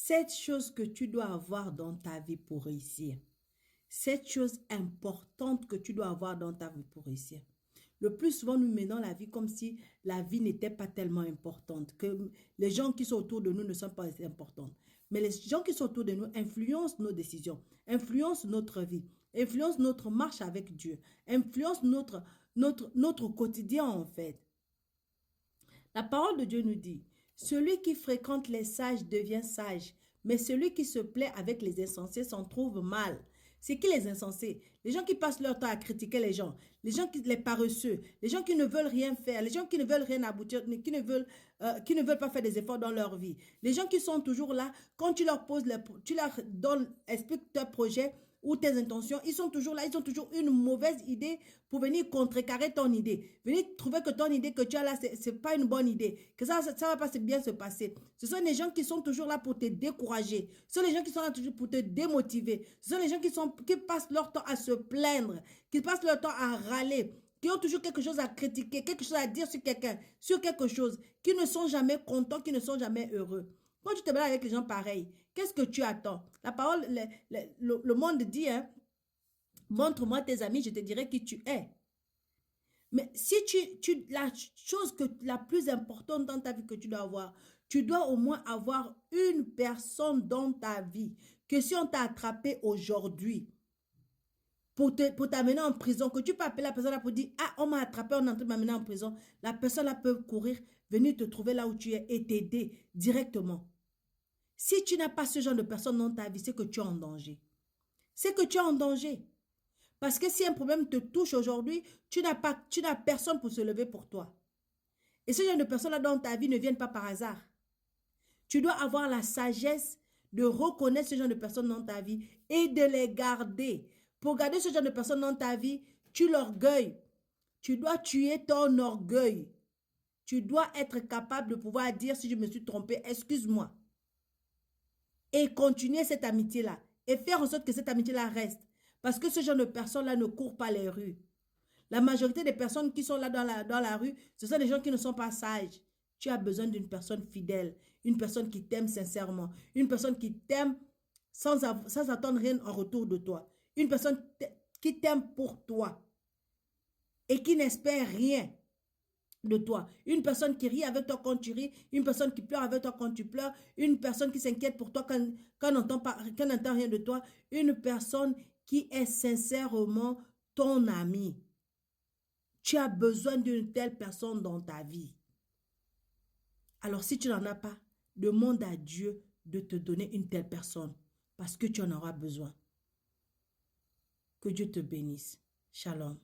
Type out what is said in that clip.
7 choses que tu dois avoir dans ta vie pour réussir. 7 choses importantes que tu dois avoir dans ta vie pour réussir. Le plus souvent, nous menons la vie comme si la vie n'était pas tellement importante, que les gens qui sont autour de nous ne sont pas importants. Mais les gens qui sont autour de nous influencent nos décisions, influencent notre vie, influencent notre marche avec Dieu, influencent notre quotidien en fait. La parole de Dieu nous dit, celui qui fréquente les sages devient sage, mais celui qui se plaît avec les insensés s'en trouve mal. C'est qui les insensés? Les gens qui passent leur temps à critiquer les gens les paresseux, les gens qui ne veulent rien faire, les gens qui ne veulent rien aboutir, qui ne veulent pas faire des efforts dans leur vie. Les gens qui sont toujours là, quand tu leur poses, tu leur donnes, expliques ton projet ou tes intentions, ils sont toujours là, ils ont toujours une mauvaise idée pour venir contrecarrer ton idée. Venir trouver que ton idée que tu as là, c'est pas une bonne idée, que ça va pas bien se passer. Ce sont les gens qui sont toujours là pour te décourager. Ce sont les gens qui sont là toujours pour te démotiver. Ce sont les gens qui passent leur temps à se plaindre, qui passent leur temps à râler, qui ont toujours quelque chose à critiquer, quelque chose à dire sur quelqu'un, sur quelque chose, qui ne sont jamais contents, qui ne sont jamais heureux. Quand tu te balades avec les gens pareils, qu'est-ce que tu attends? La parole, le monde dit, hein, montre-moi tes amis, je te dirai qui tu es. Mais si la chose la plus importante dans ta vie que tu dois avoir, tu dois au moins avoir une personne dans ta vie que si on t'a attrapé aujourd'hui pour t'amener en prison, que tu peux appeler la personne là pour dire, ah, on m'a attrapé, on est en train de m'amener en prison, la personne là peut courir, venir te trouver là où tu es et t'aider directement. Si tu n'as pas ce genre de personne dans ta vie, c'est que tu es en danger. C'est que tu es en danger. Parce que si un problème te touche aujourd'hui, tu n'as personne pour se lever pour toi. Et ce genre de personnes-là dans ta vie ne viennent pas par hasard. Tu dois avoir la sagesse de reconnaître ce genre de personnes dans ta vie et de les garder. Pour garder ce genre de personnes dans ta vie, tu l'orgueil. Tu dois tuer ton orgueil. Tu dois être capable de pouvoir dire si je me suis trompé, excuse-moi. Et continuer cette amitié-là. Et faire en sorte que cette amitié-là reste. Parce que ce genre de personnes-là ne courent pas les rues. La majorité des personnes qui sont là dans la rue, ce sont des gens qui ne sont pas sages. Tu as besoin d'une personne fidèle, une personne qui t'aime sincèrement, une personne qui t'aime sans attendre rien en retour de toi. Une personne qui t'aime pour toi et qui n'espère rien de toi. Une personne qui rit avec toi quand tu ris, une personne qui pleure avec toi quand tu pleures, une personne qui s'inquiète pour toi quand n'entend rien de toi, une personne qui est sincèrement ton ami. Tu as besoin d'une telle personne dans ta vie. Alors si tu n'en as pas, demande à Dieu de te donner une telle personne parce que tu en auras besoin. Que Dieu te bénisse. Shalom.